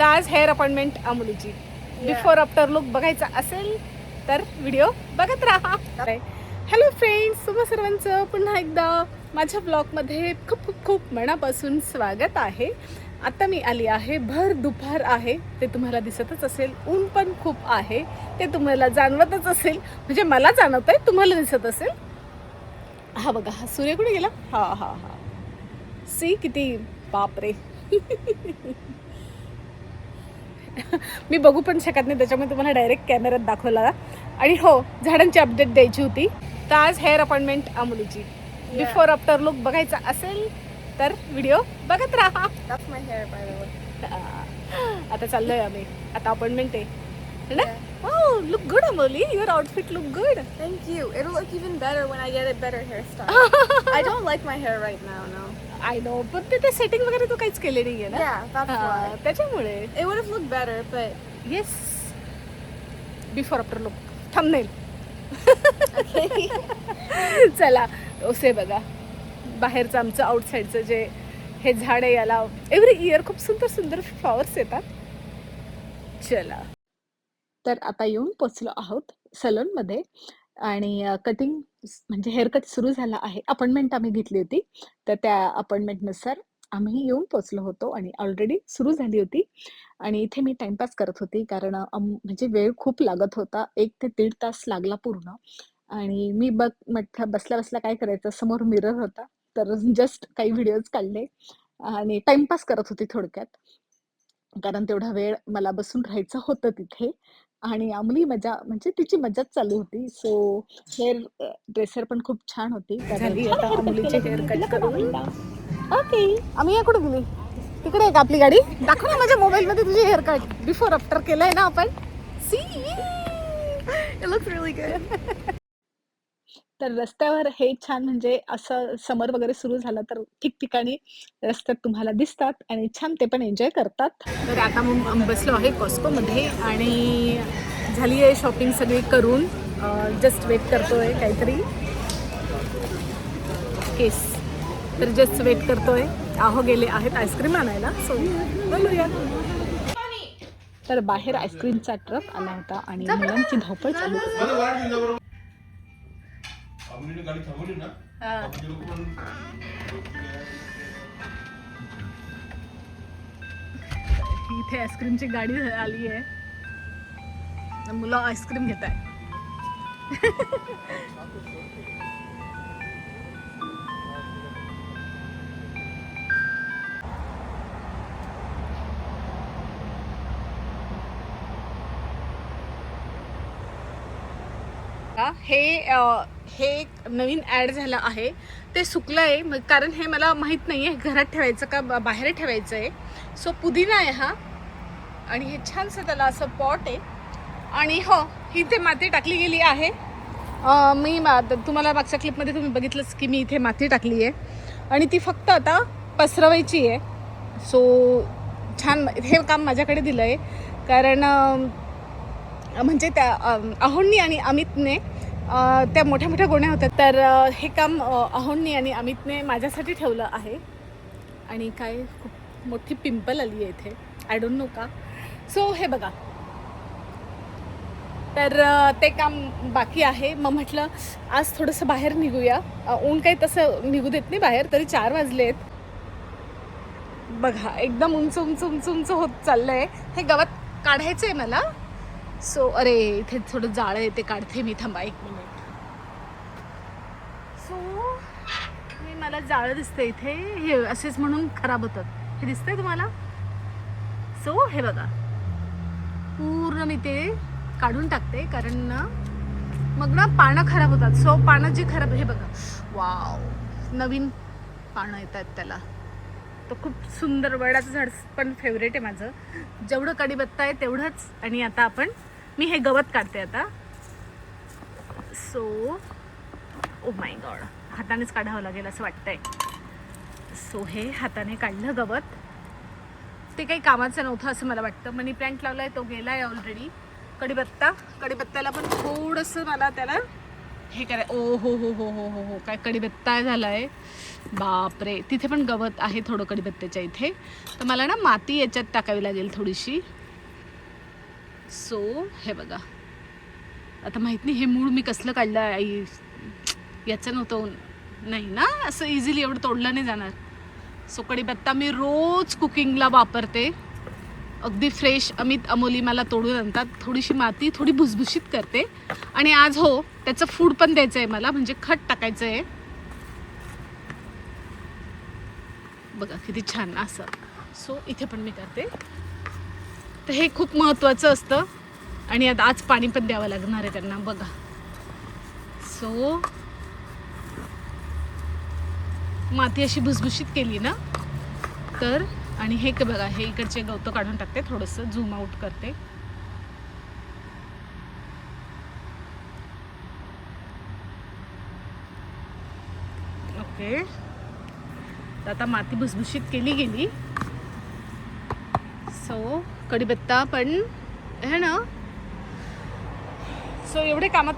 तर आज hair appointment अमुलीची बिफोर आफ्टर लुक बघायचा असेल तर व्हिडिओ बघत राहा. हॅलो फ्रेंड्स, तुम्हा सर्वांचं पुन्हा एकदा माझ्या ब्लॉगमध्ये खूप खूप खूप मनापासून स्वागत आहे. आता मी आली आहे, भर दुपार आहे, ते तुम्हाला दिसतच असेल. ऊन पण खूप आहे, ते तुम्हाला जाणवतच असेल. म्हणजे मला जाणवत आहे, तुम्हाला दिसत असेल. हा बघा, हा सूर्य कुठे गेला? हा हा हा, सी किती बापरे. मी बघू पण शकत नाही, त्याच्यामुळे तुम्हाला डायरेक्ट कॅमेऱ्यात दाखवला. आणि हो, झाडांची अपडेट द्यायची होती. तर आज हेअर अपॉइंटमेंट अमुलीची बिफोर आफ्टर लुक बघायचा असेल तर व्हिडिओ बघत राहा. That's my hair, by the way. आता चाललोय आम्ही, आता अपॉइंटमेंट आहे ना. Oh, look good, Amoli. Your outfit look good. Thank you. It'll look even better when I get a better hairstyle. I don't like my hair right now, no. I know, पण ते setting वगैरे तू काहीच केले नाहीये ना. Yeah, that's why. त्याच्यामुळे It would have looked better, but yes, before after look thumbnail. okay. चला, ओसे बघा, बाहेरचं आमचं आउटसाईडचं जे हे झाड आहे, याला एव्हरी इयर खूप सुंदर सुंदर फ्लॉवर्स येतात. चला, तर आता येऊन पोचलो आहोत सलूनमध्ये आणि कटिंग म्हणजे हेअरकट सुरू झाला आहे. अपॉइंटमेंट आम्ही घेतली होती, तर त्या अपॉइंटमेंटनुसार आम्ही येऊन पोचलो होतो आणि ऑलरेडी सुरू झाली होती. आणि इथे मी टाइमपास करत होती, कारण म्हणजे वेळ खूप लागत होता. 1 ते 1.5 तास लागला पूर्ण. आणि मी म्हटलं बसल्या बसल्या काय करायचं, समोर मिरर होता, तर जस्ट काही व्हिडिओज काढले आणि टाइमपास करत होती थोडक्यात, कारण तेवढा वेळ मला बसून राहायचं होतं तिथे. आणि अंमली मजा म्हणजे तिची मजाच चालू होती. सो हेअर ड्रेसर पण खूप छान होती. झाली आता अंमलीचे हेअर कट करून. ओके, आम्ही या कुठे गेली? तिकडे आहे का आपली गाडी? दाखव ना माझ्या मोबाईलमध्ये तुझे हेअर कट बिफोर आफ्टर केलंय ना आपण. See, It looks really good. तर रस्त्यावर हे छान, म्हणजे असं समर वगैरे सुरू झालं तर ठिकठिकाणी रस्त्यात तुम्हाला दिसतात आणि छान ते पण एन्जॉय करतात. तर आता मग बसलो आहे कॉस्कोमध्ये आणि झाली आहे शॉपिंग सगळी करून. जस्ट वेट करतोय काहीतरी केस, तर जस्ट वेट करतोय. आहो गेले आहेत आईस्क्रीम आणायला, सो बोलूया. तर बाहेर आईस्क्रीमचा ट्रक आला होता आणि मुलांची धावपळ चालू होती. गाडी थांबवली ना. इथे आईस्क्रीमची गाडी आली आहे, मुलं आईस्क्रीम घेत आहे. हे एक नवीन ॲड झालं आहे, ते सुकलं आहे, कारण हे मला माहीत नाही आहे घरात ठेवायचं का बाहेर ठेवायचं आहे. सो पुदिना आहे हा, आणि हे छानसं त्याला असं पॉट आहे. आणि हो, इथे माती टाकली गेली आहे. मी तुम्हाला मागच्या क्लिपमध्ये तुम्ही बघितलंच की मी इथे माती टाकली आहे आणि ती फक्त आता पसरवायची आहे. सो छान हे काम माझ्याकडे दिलं आहे, कारण म्हणजे त्या अहोंनी आणि अमितने त्या मोठ्या मोठ्या गोण्या होत्या, तर हे काम अहोंनी आणि अमितने माझ्यासाठी ठेवलं आहे. आणि काय खूप मोठी पिंपल आली आहे इथे, आय डोंट नो का. सो हे बघा, तर ते काम बाकी आहे. मग म्हटलं आज थोडंसं बाहेर निघूया. ऊन काही तसं निघू देत नाही बाहेर, तरी 4 वाजलेत. बघा, एकदम उंच उंच उंच उंच होत चाललं आहे. हे गवत काढायचं आहे मला. सो अरे, इथे थोडं जाळं आहे, ते काढते मी, थांबा 1 मिनिट. सो मला जाळं दिसतं इथे, हे असेच म्हणून खराब होतात. हे दिसतंय तुम्हाला? सो हे बघा, पूर्ण मी ते काढून टाकते, कारण ना मग ना पानं खराब होतात. सो पानं जी खराब, हे बघा, वाव, नवीन पानं येत आहेत त्याला. तो खूप सुंदर, वडाचं झाड पण फेवरेट आहे माझं. जेवढं कढीपत्ता आहे तेवढंच. आणि आता मी हे गवत काढते आता. सो ओ माय गॉड, हातानेच काढावं लागेल असं वाटतंय. सो हे हाताने काढलं गवत. ते काही कामाचं नव्हतं असं मला वाटतं. मनी प्लॅन्ट लावलाय, तो गेलाय ऑलरेडी. कढीपत्त्याला पण थोडंसं मला त्याला हे काय, ओ हो हो हो हो हो हो, काय कढीपत्ता झाला आहे, बापरे. तिथे पण गवत आहे थोडं कढीपत्त्याच्या इथे, तर मला ना माती याच्यात टाकावी लागेल थोडीशी. सो हे बघा, आता माहीत नाही हे मूळ मी कसलं काढलं आई, याचं नव्हतं, नाही ना असं इझिली एवढं तोडलं नाही जाणार. सो कढीपत्ता मी रोज कुकिंगला वापरते, अगदी फ्रेश अमित अमोली मला तोडून आणतात. थोडीशी माती थोडी भुसभुशीत करते, आणि आज हो त्याचं फूड पण द्यायचं आहे मला, म्हणजे खत टाकायचं आहे बघा किती छान असं. सो इथे पण मी करते, तर हे खूप महत्त्वाचं असतं, आणि आता आज पाणी पण द्यावं लागणार आहे त्यांना बघा. सो माती अशी भुसभुशीत केली ना तर, आणि हे बघा हे इकडचे गवतं काढून टाकते, थोडंसं झूम आउट करते. ओके, तर आता माती भुसभुशीत केली गेली. सो कढीपत्ता पण है ना. सो एवढे कामं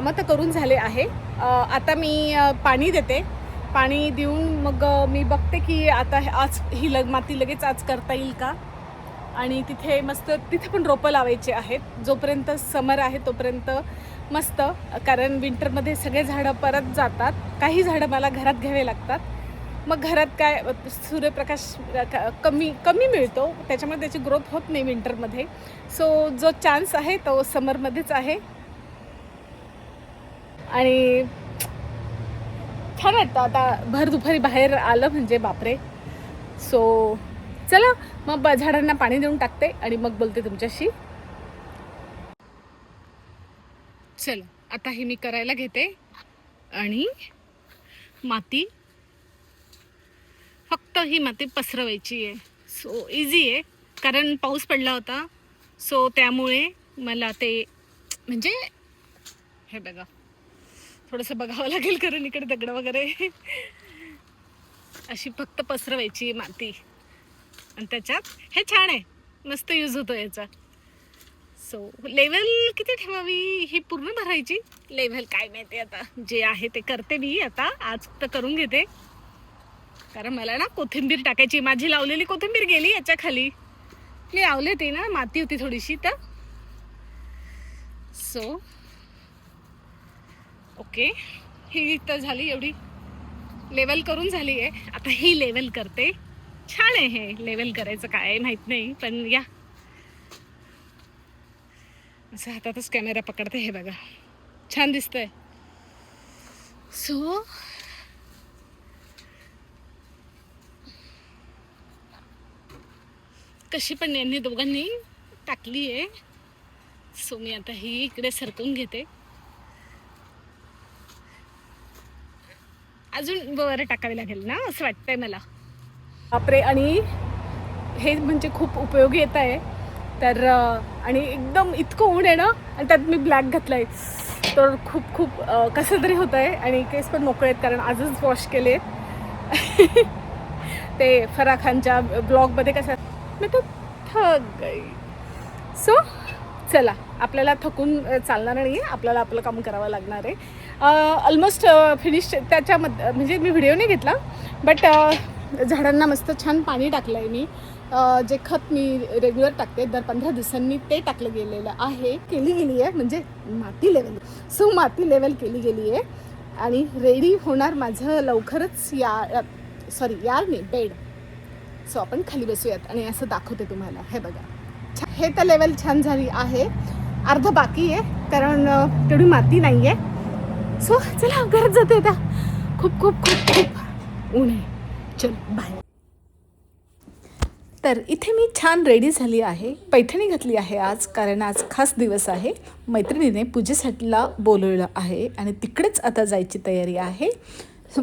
तर करून झाले आहे. आता मी पाणी देते. पाणी देऊन मग मी बघते की आता आज ही माती लगेच आज करता येईल का, आणि तिथे मस्त तिथे पण रोपं लावायचे आहेत. जोपर्यंत समर आहे तोपर्यंत मस्त, कारण विंटरमध्ये सगळे झाडं परत जातात. काही झाडं मला घरात घ्यावे लागतात. मग घरात काय सूर्यप्रकाश कमी मिळतो, त्याच्यामुळे त्याची ग्रोथ होत नाही विंटरमध्ये. सो जो चान्स आहे तो समरमध्येच आहे, आणि छान वाटतं आता भर दुपारी बाहेर आलं म्हणजे बापरे. सो चला मग झाडांना पाणी देऊन टाकते आणि मग बोलते तुमच्याशी. चला आता हे मी करायला घेते, आणि माती फक्त ही माती पसरवायची आहे. सो इझी आहे, कारण पाऊस पडला होता. सो त्यामुळे मला ते म्हणजे हे बघा थोडंसं बघावं लागेल, कारण इकडे दगड वगैरे. अशी फक्त पसरवायची माती, आणि त्याच्यात हे छान आहे, मस्त यूज होतो याचा. सो लेवल किती ठेवावी, ही पूर्ण भरायची लेवल काय माहिती, आता जे आहे ते करते मी. आता आज तर करून घेते, कारण मला ना कोथिंबीर टाकायची, माझी लावलेली कोथिंबीर गेली याच्या खाली. मी लावले ती ना, माती होती थोडीशी तर. सो ओके, ही तर झाली, एवढी लेवल करून झाली आहे. आता ही लेवल करते. छान आहे हे लेवल करायचं, काय माहित नाही, पण या असं हातातच कॅमेरा पकडते. हे बघा छान दिसतंय. सो कशी पण यांनी दोघांनी टाकली आहे. सो मी आता ही इकडे सरकवून घेते. अजून वर टाकावी लागेल ना असं वाटतंय मला. बापरे, आणि हे म्हणजे खूप उपयोगी येत आहे. तर आणि एकदम इतकं ऊन आहे ना, आणि त्यात मी ब्लॅक घातलं आहे, तर खूप खूप कसं तरी होतं आहे. आणि केस पण मोकळे आहेत, कारण आजच वॉश केले आहेत. ते फराह खानच्या ब्लॉगमध्ये कसं मी तर थक गई. सो चला, आपल्याला थकून चालणार नाही आहे, आपल्याला आपलं काम करावं लागणार आहे. ऑलमोस्ट फिनिश त्याच्यामध्ये, म्हणजे मी व्हिडिओ नाही घेतला, बट झाडांना मस्त छान पाणी टाकलं आहे मी. जे खत मी रेग्युलर टाकते दर 15 दिवसांनी, ते टाकलं गेलेलं आहे, केली गेली आहे, म्हणजे माती लेवल. सो माती लेवल केली गेली आहे, आणि रेडी होणार माझं लवकरच यार नाही बेड. सो आपण खाली बसूयात आणि असं दाखवते तुम्हाला. हे बघा, हे तर लेवल छान झाली आहे. अर्ध बाकी आहे, कारण तेवढी माती नाही आहे. सो चला घरात जाते आता, खूप खूप खूप खूप ऊन आहे. चल बाय. तर इथे मी छान रेडी झाली आहे, पैठणी घातली आहे आज, कारण आज खास दिवस आहे. मैत्रिणीने पूजेसाठीला बोलवलं आहे, आणि तिकडेच आता जायची तयारी आहे.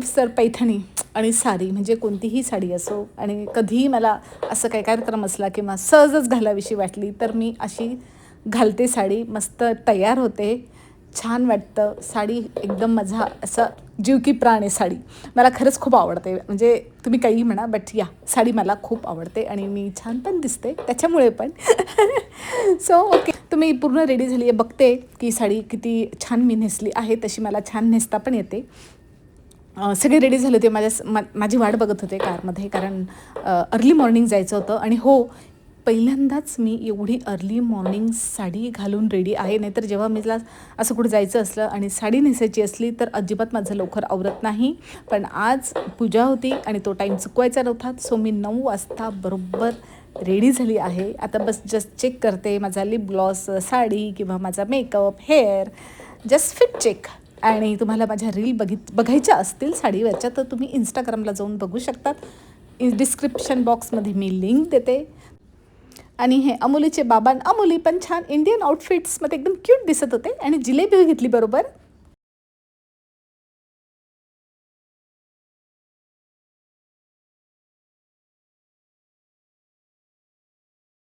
सर पैठणी आणि साडी, म्हणजे कोणतीही साडी असो, आणि कधीही मला असं काही कार्यक्रम असला किंवा सहजच घालावीशी वाटली तर मी अशी घालते साडी, मस्त तयार होते, छान वाटतं. साडी एकदम माझा असा जीव की प्राण आहे साडी. मला खरंच खूप आवडते. म्हणजे तुम्ही काहीही म्हणा बट या साडी मला खूप आवडते आणि मी छान पण दिसते त्याच्यामुळे पण. सो ओके, तुम्ही पूर्ण रेडी झाली आहे. बघते की साडी किती छान मी नेसली आहे. तशी मला छान नेसता पण येते. सगळे रेडी झाले होते. माझी वाट बघत होते कारमध्ये, कारण अर्ली मॉर्निंग जायचं होतं. आणि हो, पहिल्यांदाच मी एवढी अर्ली मॉर्निंग साडी घालून रेडी आहे. नाहीतर जेव्हा मला असं कुठे जायचं असलं आणि साडी नेसायची असली तर अजिबात माझं लवकर आवरत नाही. पण आज पूजा होती आणि तो टाईम चुकवायचा नव्हता. सो मी 9 वाजता बरोबर रेडी झाली आहे. आता बस जस्ट चेक करते माझा लिप ग्लॉस, साडी किंवा माझा makeup, hair, just fit check. आणि तुम्हाला माझ्या रील बघायच्या असतील साडीवरच्या तर तुम्ही इंस्टाग्रामला जाऊन बघू शकतात. डिस्क्रिप्शन बॉक्समध्ये मी लिंक देते. आणि हे अमोलीचे बाबा, अमोली पण छान इंडियन आउटफिट्समध्ये एकदम क्यूट दिसत होते आणि जिलेबी घेतली बरोबर.